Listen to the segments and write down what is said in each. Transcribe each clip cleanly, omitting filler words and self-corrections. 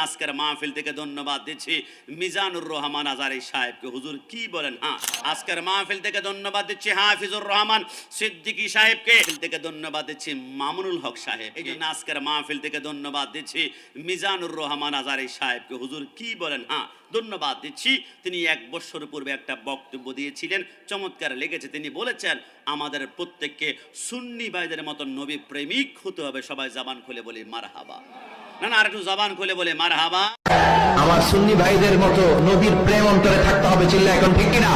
আজকের মাহফিল থেকে ধন্যবাদ দিচ্ছি মিজানুর রহমান আজারি সাহেবকে। হুজুর কি বলেন? হ্যাঁ, আজকের মাহফিল থেকে ধন্যবাদ দিচ্ছি হাফিজুর রহমান সিদ্দিকী সাহেবকে। থেকে ধন্যবাদ দিচ্ছি মামুনুল হক সাহেব। এই জন্য আজকের মাহফিল থেকে ধন্যবাদ দিচ্ছি মিজানুর রহমান আজারি সাহেবকে। হুজুর কি বলেন? হ্যাঁ, ধন্যবাদ দিচ্ছি। তিনি 1 বছর পূর্বে একটা বক্তব্য দিয়েছিলেন, চমৎকার লেগেছে। তিনি বলেছেন আমাদের প্রত্যেককে সুন্নি ভাইদের মতো নবী প্রেমিক হতে হবে। সবাই জবান খুলে বলি মারহাবা। না আর একটু জবান খুলে বলে মারহাবা। আমার সুন্নি ভাইদের মতো নবীর প্রেম অন্তরে থাকতে হবে। চিল্লা এখন ঠিক কিনা?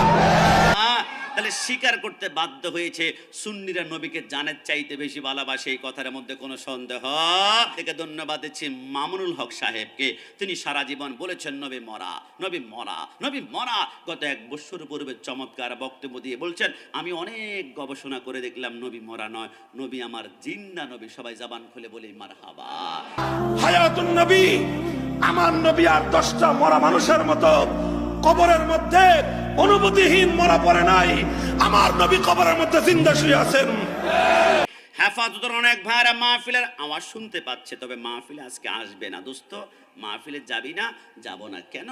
তাহলে স্বীকার করতে বাধ্য হয়েছে সুন্নিরা নবীকে জানের চাইতে বেশি ভালোবাসে, এই কথার মধ্যে কোনো সন্দেহ থেকে ধন্যবাদ দিচ্ছি মামুনুল হক সাহেবকে। তিনি সারা জীবন বলেছেন নবী মরা, নবী মরা, নবী মরা। গত 1 বছর পূর্বে চমৎকার বক্তব্য দিয়ে বলছেন আমি অনেক গবেষণা করে দেখলাম নবী মরা নয়, নবী আমার জিন্দা নবী। সবাই জবান খুলে বলি মারহাবা। হায়াতুন নবী, আমার নবী আর 10টা মরা মানুষের মতো কবরের মধ্যে অনুভূতিহীন মরা পড়ে নাই। আমার নবী কবরের মধ্যে জিন্দা শুয়ে আছেন। হেফাজতের অনেক ভাইরা মাহফিলের আওয়াজ শুনতে পাচ্ছে, তবে মাহফিলে আজকে আসবে না। দোস্ত, মাহফিলে যাবি না? যাব না কেন?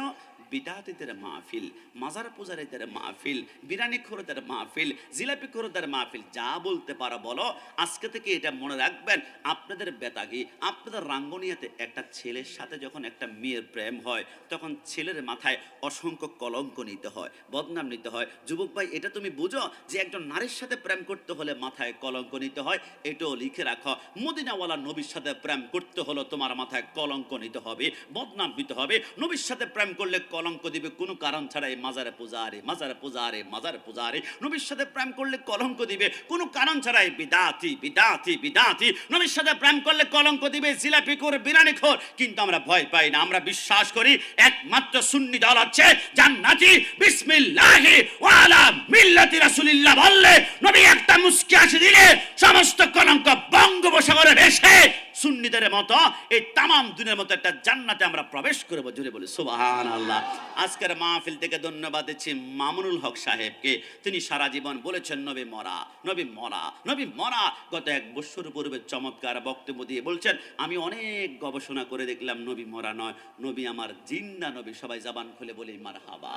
বিদাতিদের মাহফিল, মাজার পূজারীদের মাহফিল, বিরানি খোরদের মাহফিল, জিলাপি খোরদের মাহফিল। যা বলতে পারো বলো। আজকে থেকে এটা মনে রাখবেন, আপনাদের বেতাগি, আপনাদের রাঙ্গনিয়াতে একটা ছেলের সাথে যখন একটা মেয়ের প্রেম হয়, তখন ছেলের মাথায় অসংখ্য কলঙ্ক নিতে হয়, বদনাম নিতে হয়। যুবক ভাই, এটা তুমি বুঝো যে একজন নারীর সাথে প্রেম করতে হলে মাথায় কলঙ্ক নিতে হয়। এটাও লিখে রাখো, মদিনাওয়ালা নবীর সাথে প্রেম করতে হলো তোমার মাথায় কলঙ্ক নিতে হবে, বদনাম নিতে হবে। নবীর সাথে প্রেম করলে কলঙ্ক দিবে কোনো কারণ ছাড়াই। মাজারে পূজারে, মাজারে পূজারে, মাজারে পূজারে। নবীর সাথে প্রেম করলে কলঙ্ক দিবে কোনো কারণ ছাড়াই। বিদাতি, বিদাতি, বিদাতি। নবীর সাথে প্রেম করলে কলঙ্ক দিবে জিলাপি খোর, বিরানি খোর। কিন্তু আমরা ভয় পাই না, আমরা বিশ্বাস করি একমাত্র সুন্নি দল হচ্ছে জান্নাতি। বিসমিল্লাহি ওয়া আলা মিল্লাতি রাসূলিল্লাহ বললে, নবী একটা মুস্কি হাসি দিলে সমস্ত কলঙ্ক বঙ্গোপসাগরে ভেসে সুন্নিদের মতো এই তামাম দুনিয়ার মতো একটা জান্নাতে আমরা প্রবেশ করব। জোরে বলি সুবহানাল্লাহ। আজকের মাহফিল থেকে ধন্যবাদ দিচ্ছি মামুনুল হক সাহেবকে। তিনি সারা জীবন বলেছেন নবী মরা, নবী মরা, নবী মরা। গত 1 বছর পূর্বে চমৎকার বক্তব্য দিয়ে বলছেন আমি অনেক গবেষণা করে দেখলাম নবী মরা নয়, নবী আমার জিন্দা নবী। সবাই জবান খুলে বলি মারহাবা।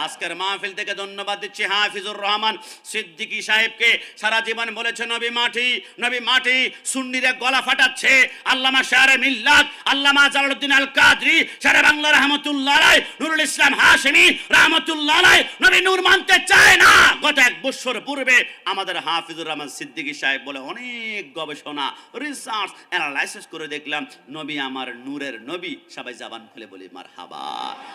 আজকের মাহফিল থেকে ধন্যবাদ দিচ্ছি হাফিজুর রহমান সিদ্দিকী সাহেবকে। সারা জীবন বলেছেন নবী মাটি, নবী মাটি। সুন্নিরা গলা ফাটাচ্ছে। আল্লামা শাহরে মিল্লাত, আল্লামা জালালউদ্দিন আল কাদরি, শাহরে বাংলা রাহমাতুল্লাহ আলাইহি, নুরুল ইসলাম হাশেমি রাহমাতুল্লাহ আলাইহি নবী নূর মানতে চায় না। গত 1 বছর পূর্বে আমাদের হাফিজুর রহমান সিদ্দিকী সাহেব বলে অনেক গবেষণা, রিসার্চ, অ্যানালাইসিস করে দেখলাম নবী আমার নূরের নবী। সবাই জবান খুলে বলি মারহাবা।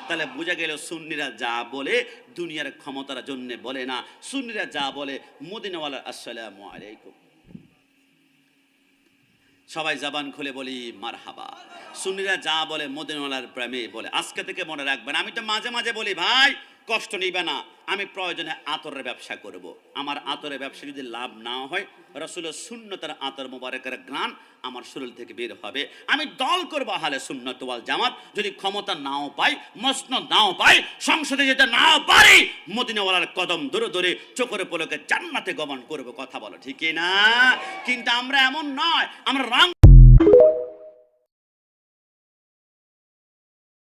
তাহলে বোঝা গেল সুন্নিরা যা বলে দুনিয়ার ক্ষমতার জন্য বলে না। সুন্নিরা যা বলে মদিনাওয়ালা আসসালামু আলাইকুম। সবাই জবান খুলে বলি মারহাবা। সুন্নিরা যা বলে মদিনাওয়ালার প্রেমে বলে। আজকে থেকে মনে রাখবেন, আমি তো মাঝে মাঝে বলি ভাই কষ্ট নিবে না, আমি প্রয়োজনে আতরের ব্যবসা করব। আমার আতরের ব্যবসা যদি লাভ না হয়, রাসূলের সুন্নতের আতর মোবারকের গ্রান আমার শরীর থেকে বের হবে। আমি দল করবো আহলে সুন্নাত ওয়াল জামাত। যদি ক্ষমতা নাও পাই, মসনদ নাও পাই, সংসদে যেতে নাও পারি, মদিনাওয়ালার কদম ধরে ধরে চোখের পলকে জান্নাতে গমন করবো। কথা বলো ঠিক না? কিন্তু আমরা এমন নয়, আমরা